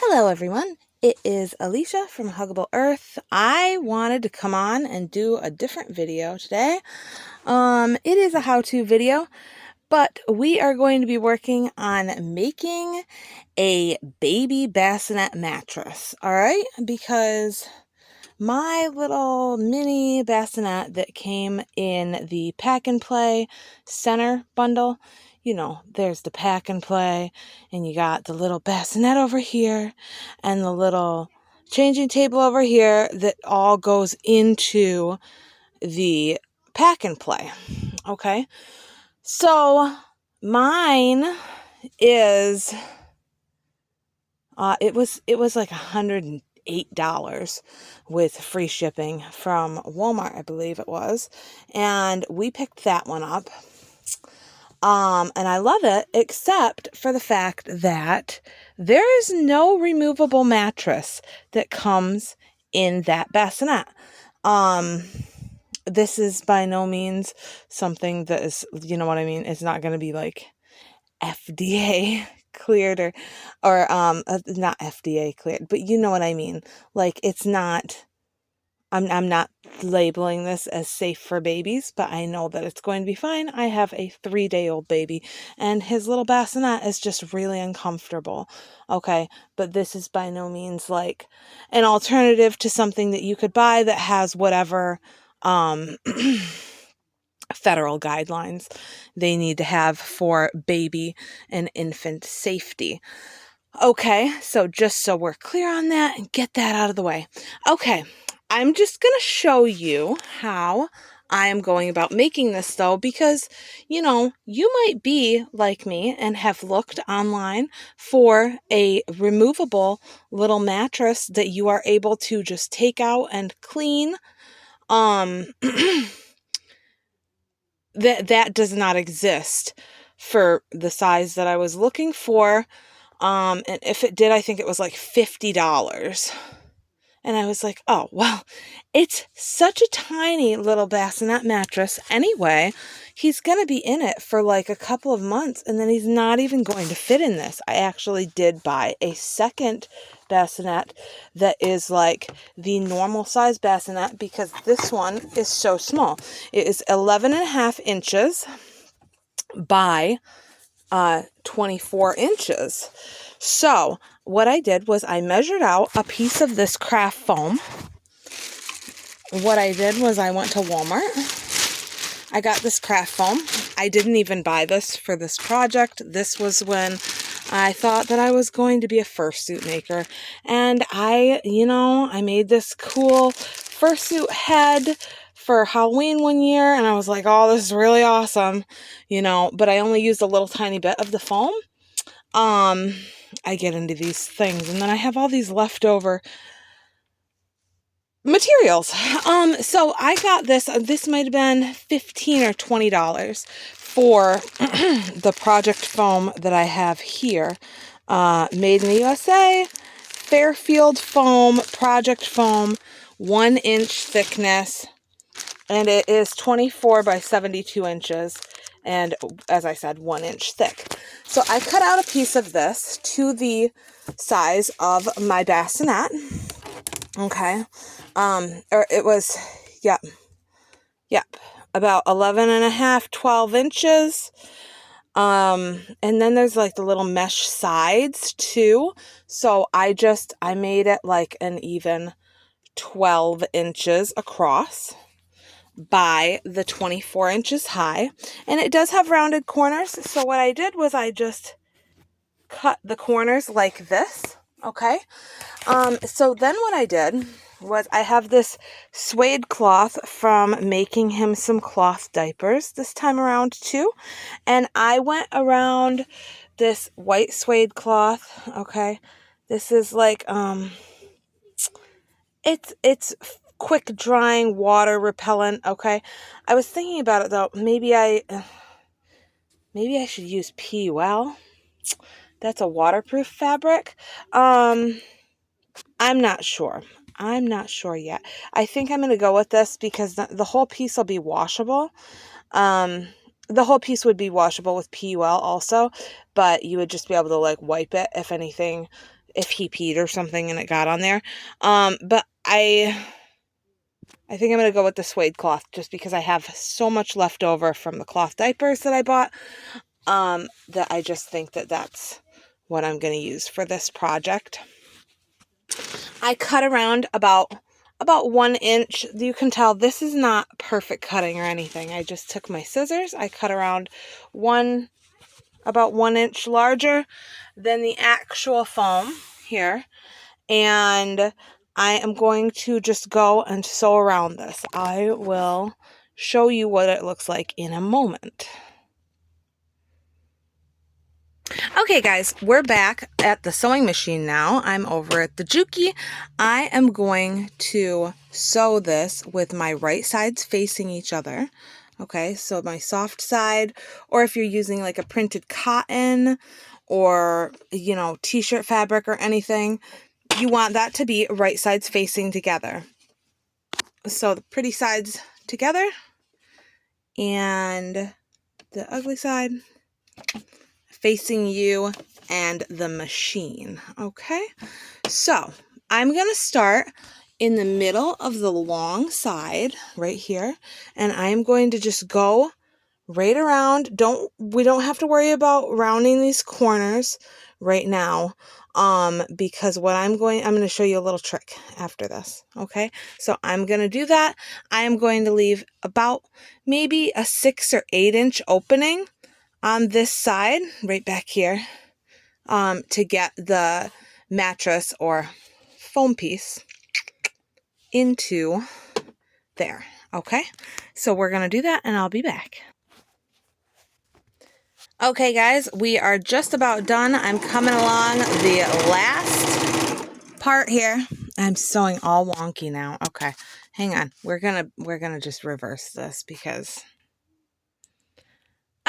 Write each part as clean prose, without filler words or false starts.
Hello everyone, it is Alicia from Huggable Earth. I wanted to come on and do a different video today. It is a how-to video, but we are going to be working on making a baby bassinet mattress, alright? Because my little mini bassinet that came in the Pack and Play center bundle, there's the Pack and Play, and you got the little bassinet over here, and the little changing table over here that all goes into the Pack and Play. Okay, so mine is it was like $108 with free shipping from Walmart, I believe it was, and we picked that one up. And I love it, except for the fact that there is no removable mattress that comes in that bassinet. This is by no means something that is, you know what I mean? It's not going to be like FDA cleared or not FDA cleared, but you know what I mean. Like, it's not, I'm not labeling this as safe for babies, but I know that it's going to be fine. I have a 3-day-old baby, and his little bassinet is just really uncomfortable. Okay, but this is by no means like an alternative to something that you could buy that has whatever federal guidelines they need to have for baby and infant safety. Okay, so just so we're clear on that and get that out of the way. Okay, I'm just going to show you how I am going about making this, though, because, you might be like me and have looked online for a removable little mattress that you are able to just take out and clean. That does not exist for the size that I was looking for. And if it did, I think it was like $50. And I was like, oh, well, it's such a tiny little bassinet mattress anyway. He's going to be in it for like a couple of months, and then he's not even going to fit in this. I actually did buy a second bassinet that is like the normal size bassinet because this one is so small. It is 11.5 inches by 24 inches. So what I did was I measured out a piece of this craft foam. What I did was I went to Walmart. I got this craft foam. I didn't even buy this for this project. This was when I thought that I was going to be a fursuit maker. And I made this cool fursuit head for Halloween one year. And I was like, oh, this is really awesome. But I only used a little tiny bit of the foam. I get into these things, and then I have all these leftover materials. So I got this. This might have been $15 or $20 for the project foam that I have here. Made in the USA, Fairfield foam, project foam, 1-inch thickness, and it is 24 by 72 inches. And as I said, 1 inch thick. So I cut out a piece of this to the size of my bassinet. Okay. Or it was, yep, about 11.5, 12 inches. And then there's like the little mesh sides too. So I made it like an even 12 inches across by the 24 inches high, and it does have rounded corners. So what I did was I just cut the corners like this. Okay. So then what I did was I have this suede cloth from making him some cloth diapers this time around too, and I went around this white suede cloth. Okay, this is like it's quick drying, water repellent. Okay, I was thinking about it though. Maybe I should use PUL. That's a waterproof fabric. I'm not sure. I'm not sure yet. I think I'm going to go with this because the whole piece will be washable. The whole piece would be washable with PUL also, but you would just be able to like wipe it if anything if he peed or something and it got on there. But I think I'm going to go with the suede cloth just because I have so much left over from the cloth diapers that I bought, that I just think that that's what I'm going to use for this project. I cut around about 1 inch. You can tell this is not perfect cutting or anything. I just took my scissors. I cut around about 1 inch larger than the actual foam here. And I am going to just go and sew around this. I will show you what it looks like in a moment. Okay guys, we're back at the sewing machine now. I'm over at the Juki. I am going to sew this with my right sides facing each other. Okay, so my soft side, or if you're using like a printed cotton or, you know, t-shirt fabric or anything, you want that to be right sides facing together. So the pretty sides together and the ugly side facing you and the machine. Okay, so I'm going to start in the middle of the long side right here, and I'm going to just go right around. We don't have to worry about rounding these corners right now, because what I'm going to show you a little trick after this. Okay, so I'm going to do that. I am going to leave about maybe a 6 or 8 inch opening on this side right back here, to get the mattress or foam piece into there. Okay, so we're going to do that and I'll be back. Okay guys, we are just about done. I'm coming along the last part here. I'm sewing all wonky now. Okay, hang on. We're gonna just reverse this because...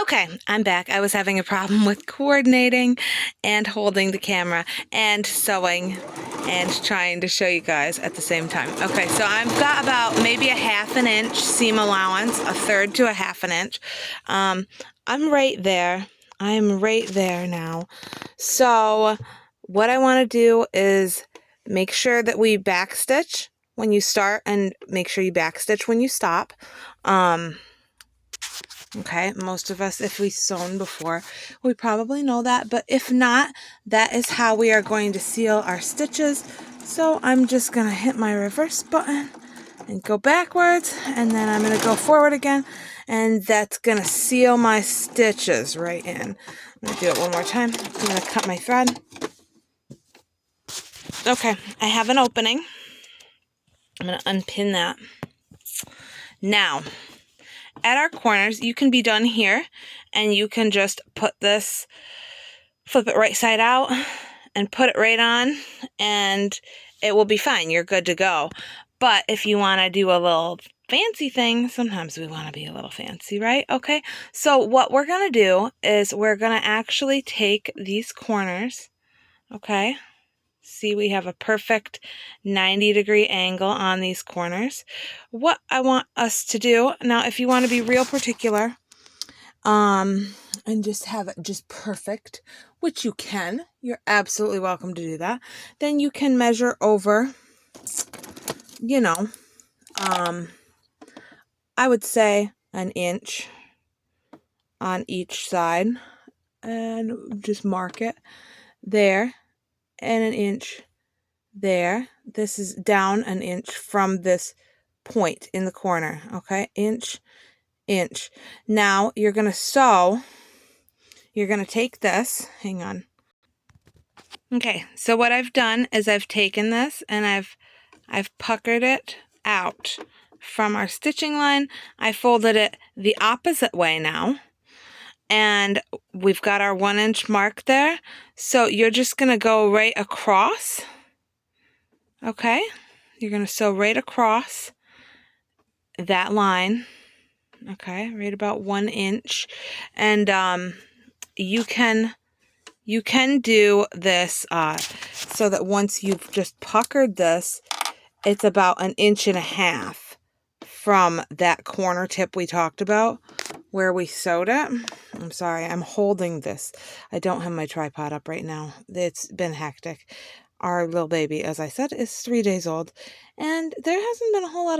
Okay, I'm back. I was having a problem with coordinating and holding the camera and sewing and trying to show you guys at the same time. Okay, so I've got about maybe a 1/2 inch seam allowance, 1/3 to a 1/2 inch. I'm right there. I'm right there now. So what I want to do is make sure that we backstitch when you start and make sure you backstitch when you stop. Okay, most of us, if we've sewn before, we probably know that, but if not, that is how we are going to seal our stitches. So I'm just going to hit my reverse button and go backwards, and then I'm going to go forward again, and that's going to seal my stitches right in. I'm going to do it one more time. I'm going to cut my thread. Okay, I have an opening. I'm going to unpin that. Now, at our corners, you can be done here, and you can just put this, flip it right side out, and put it right on, and it will be fine. You're good to go. But if you want to do a little fancy thing, sometimes we want to be a little fancy, right? Okay, so what we're going to do is we're going to actually take these corners, okay? See, we have a perfect 90-degree angle on these corners. What I want us to do, now if you want to be real particular, and just have it just perfect, which you can, you're absolutely welcome to do that, then you can measure over, you know, I would say 1 inch on each side, and just mark it there, and 1 inch there. This is down 1 inch from this point in the corner. Okay, inch. Now you're going to sew. You're going to take this. Hang on. Okay, so what I've done is I've taken this and I've puckered it out from our stitching line. I folded it the opposite way now. And we've got our 1 inch mark there. So you're just going to go right across. Okay, you're going to sew right across that line. Okay, right about 1 inch. And you can do this so that once you've just puckered this, it's about 1.5 inches from that corner tip we talked about where we sewed it. I'm sorry, I'm holding this. I don't have my tripod up right now. It's been hectic. Our little baby, as I said, is 3 days old, and there hasn't been a whole lot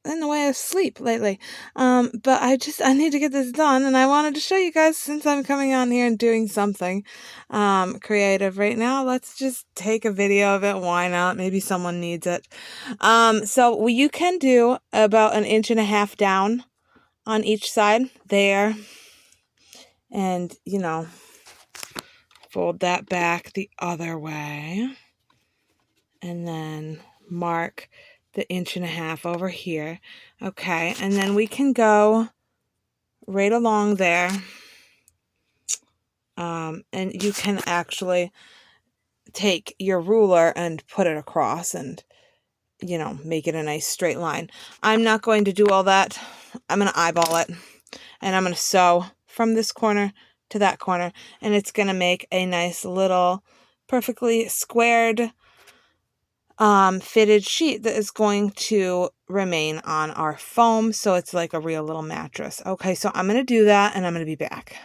in the way of sleep lately. But I need to get this done, and I wanted to show you guys since I'm coming on here and doing something creative right now. Let's just take a video of it. Why not? Maybe someone needs it. So you can do about 1.5 inches down on each side there, and fold that back the other way, and then mark the 1.5 inches over here. Okay, and then we can go right along there, and you can actually take your ruler and put it across and make it a nice straight line. I'm not going to do all that. I'm going to eyeball it, and I'm going to sew from this corner to that corner, and it's going to make a nice little perfectly squared fitted sheet that is going to remain on our foam, so it's like a real little mattress. Okay, so I'm going to do that, and I'm going to be back.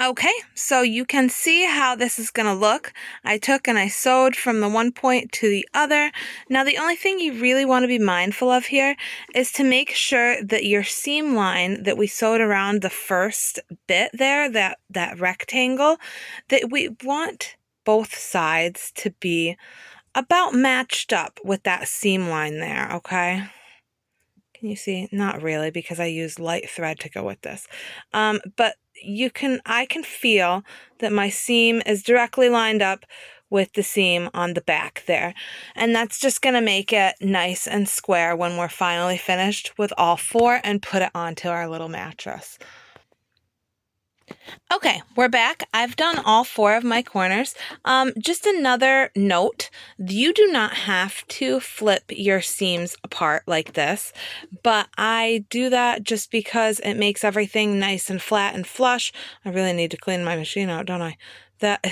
Okay, so you can see how this is going to look. I took and I sewed from the one point to the other. Now, the only thing you really want to be mindful of here is to make sure that your seam line that we sewed around the first bit there, that rectangle, that we want both sides to be about matched up with that seam line there, okay? Can you see? Not really, because I used light thread to go with this. But I can feel that my seam is directly lined up with the seam on the back there. And that's just going to make it nice and square when we're finally finished with all 4 and put it onto our little mattress. Okay, we're back. I've done all 4 of my corners. Just another note, you do not have to flip your seams apart like this, but I do that just because it makes everything nice and flat and flush. I really need to clean my machine out, don't I? That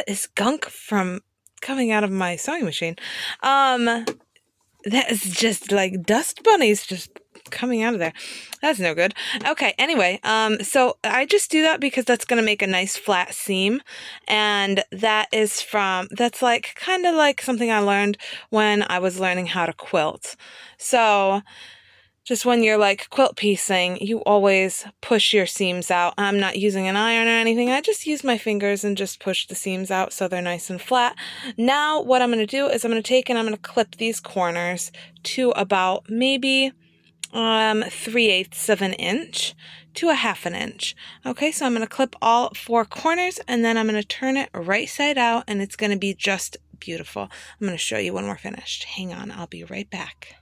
is gunk from coming out of my sewing machine. That is just like dust bunnies just coming out of there. That's no good. Okay, anyway, so I just do that because that's going to make a nice flat seam, and that's like kind of like something I learned when I was learning how to quilt. So just when you're like quilt piecing, you always push your seams out. I'm not using an iron or anything. I just use my fingers and just push the seams out so they're nice and flat. Now what I'm going to do is I'm going to take and I'm going to clip these corners to about maybe 3/8 of an inch to 1/2 inch. Okay, so I'm going to clip all 4 corners, and then I'm going to turn it right side out, and it's going to be just beautiful. I'm going to show you when we're finished. Hang on, I'll be right back.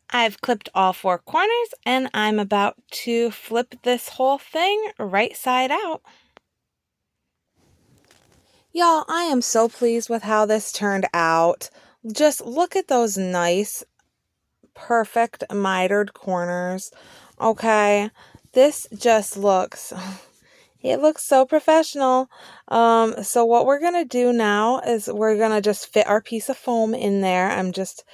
I've clipped all 4 corners, and I'm about to flip this whole thing right side out. Y'all, I am so pleased with how this turned out. Just look at those nice, perfect mitered corners. Okay, this just looks... It looks so professional. So what we're going to do now is we're going to just fit our piece of foam in there. I'm just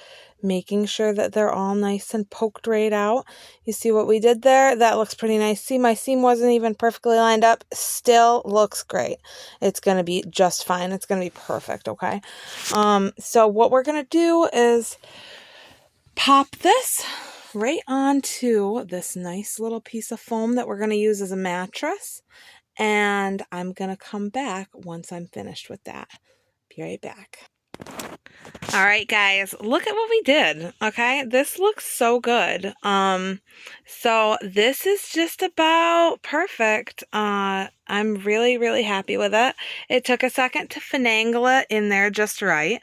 making sure that they're all nice and poked right out. You see what we did there? That looks pretty nice. See, my seam wasn't even perfectly lined up. Still looks great. It's going to be just fine. It's going to be perfect, okay? So what we're going to do is pop this right onto this nice little piece of foam that we're going to use as a mattress. And I'm going to come back once I'm finished with that. Be right back. All right, guys, look at what we did. Okay, this looks so good. So this is just about perfect. I'm really, really happy with it. It took a second to finagle it in there just right.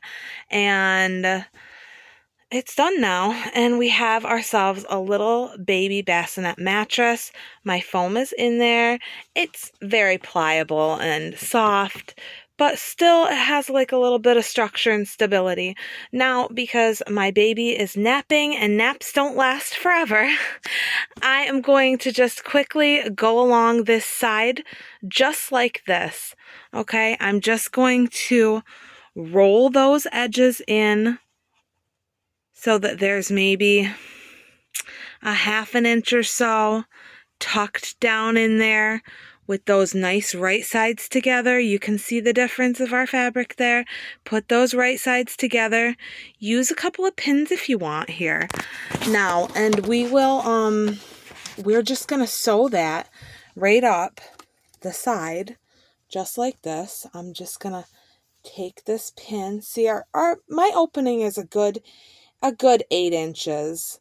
And it's done now, and we have ourselves a little baby bassinet mattress. My foam is in there. It's very pliable and soft, but still it has like a little bit of structure and stability. Now, because my baby is napping and naps don't last forever, I am going to just quickly go along this side just like this. Okay, I'm just going to roll those edges in so that there's maybe 1/2 inch or so tucked down in there with those nice right sides together. You can see the difference of our fabric there. Put those right sides together. Use a couple of pins if you want here. Now, and we will, we're just going to sew that right up the side, just like this. I'm just going to take this pin. See, my opening is a good 8 inches,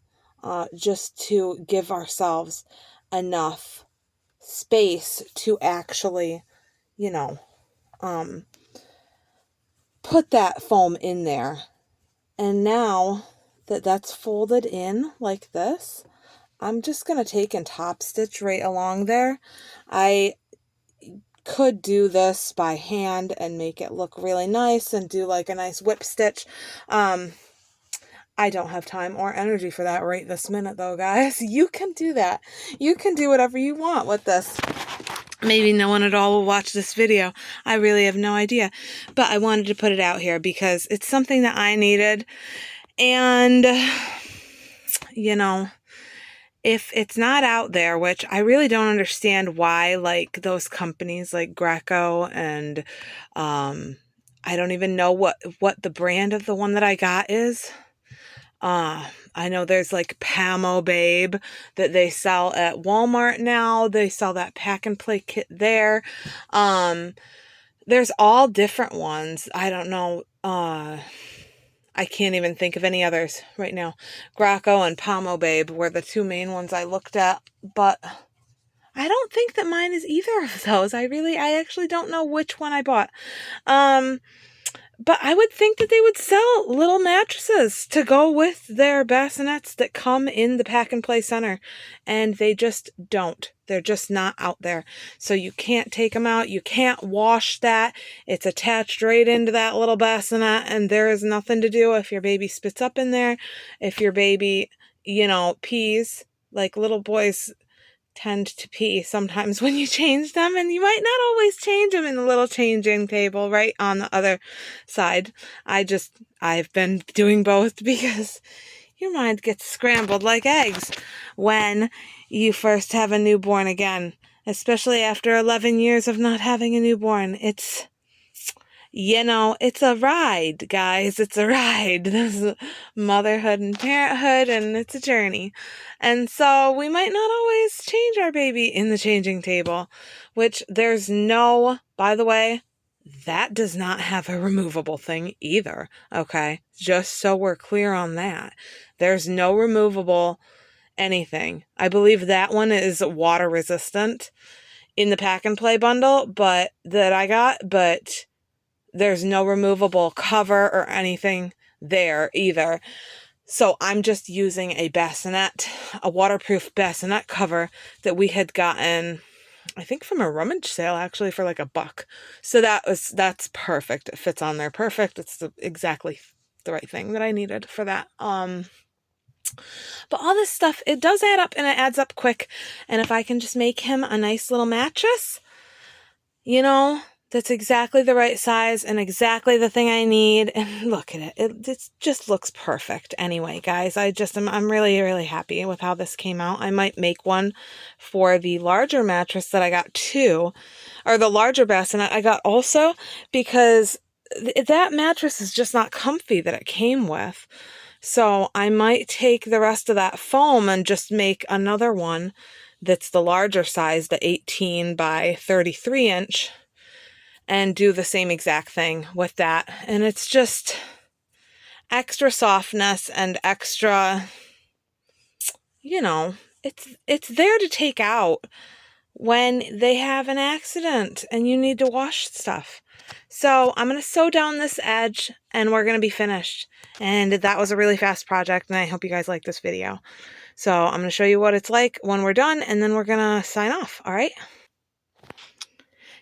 just to give ourselves enough space to actually, you know, put that foam in there. And now that that's folded in like this, I'm just going to take and top stitch right along there. I could do this by hand and make it look really nice and do like a nice whip stitch. I don't have time or energy for that right this minute though, guys. You can do that. You can do whatever you want with this. Maybe no one at all will watch this video. I really have no idea. But I wanted to put it out here because it's something that I needed. And, you know, if it's not out there, which I really don't understand why, like those companies like Greco and I don't even know what the brand of the one that I got is. I know there's like Pamo Babe that they sell at Walmart now. They sell that pack and play kit there. There's all different ones. I don't know. I can't even think of any others right now. Greco and Pamo Babe were the two main ones I looked at, but I don't think that mine is either of those. I actually don't know which one I bought. But I would think that they would sell little mattresses to go with their bassinets that come in the pack and play center. And they just don't. They're just not out there. So you can't take them out. You can't wash that. It's attached right into that little bassinet. And there is nothing to do if your baby spits up in there. If your baby, you know, pees. Like little boys tend to pee sometimes when you change them, and you might not always change them in the little changing table right on the other side. I've been doing both because your mind gets scrambled like eggs when you first have a newborn again, especially after 11 years of not having a newborn. It's, you know, it's a ride, guys. It's a ride. This is motherhood and parenthood, and it's a journey. And so we might not always change our baby in the changing table, which there's no, by the way, that does not have a removable thing either. Okay. Just so we're clear on that. There's no removable anything. I believe that one is water resistant in the pack and play bundle, but that I got, but there's no removable cover or anything there either. So I'm just using a bassinet, a waterproof bassinet cover that we had gotten, I think from a rummage sale actually, for like $1. So that's perfect. It fits on there perfect. It's exactly the right thing that I needed for that. But all this stuff, it does add up, and it adds up quick. And if I can just make him a nice little mattress, you know, that's exactly the right size and exactly the thing I need. And look at it. It just looks perfect. Anyway, guys, I'm really, really happy with how this came out. I might make one for the larger mattress that I got too, or the larger bassinet I got also, because that mattress is just not comfy that it came with. So I might take the rest of that foam and just make another one that's the larger size, the 18 by 33 inch, and do the same exact thing with that. And it's just extra softness and extra, you know, it's there to take out when they have an accident and you need to wash stuff. So I'm going to sew down this edge and we're going to be finished. And that was a really fast project, and I hope you guys like this video. So I'm going to show you what it's like when we're done, and then we're going to sign off. All right.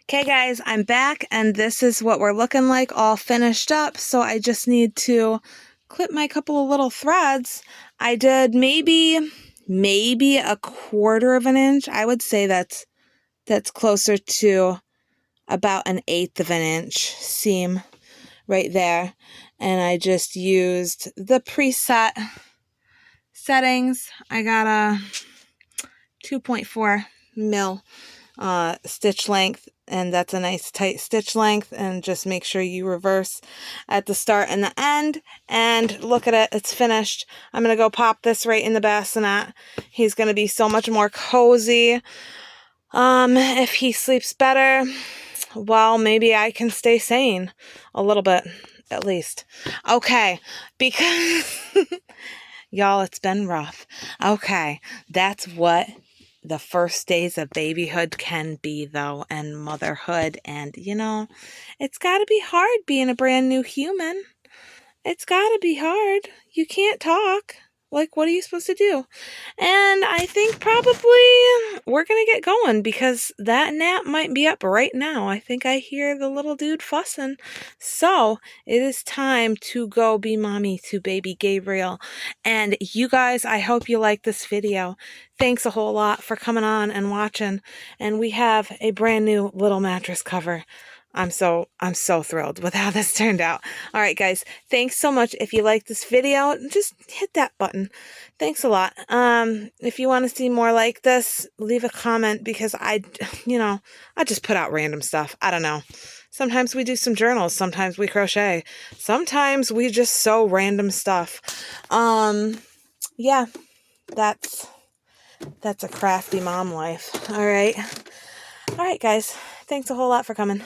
Okay, guys, I'm back, and this is what we're looking like all finished up. So I just need to clip my couple of little threads. I did maybe a 1/4 of an inch. I would say that's closer to about 1/8 of an inch seam right there. And I just used the preset settings. I got a 2.4 mil stitch length, and that's a nice tight stitch length. And just make sure you reverse at the start and the end, and look at it, it's finished. I'm gonna go pop this right in the bassinet. He's gonna be so much more cozy. If he sleeps better, well, maybe I can stay sane a little bit at least. Okay, because y'all, it's been rough. Okay, that's what the first days of babyhood can be, though, and motherhood. And, you know, it's got to be hard being a brand new human. It's got to be hard. You can't talk. Like, what are you supposed to do? And I think probably we're going to get going because that nap might be up right now. I think I hear the little dude fussing. So it is time to go be mommy to baby Gabriel. And you guys, I hope you like this video. Thanks a whole lot for coming on and watching. And we have a brand new little mattress cover. I'm so thrilled with how this turned out. All right, guys, thanks so much. If you like this video, just hit that button. Thanks a lot. If you want to see more like this, leave a comment, because I just put out random stuff. I don't know. Sometimes we do some journals. Sometimes we crochet. Sometimes we just sew random stuff. Yeah, that's a crafty mom life. All right, guys, thanks a whole lot for coming.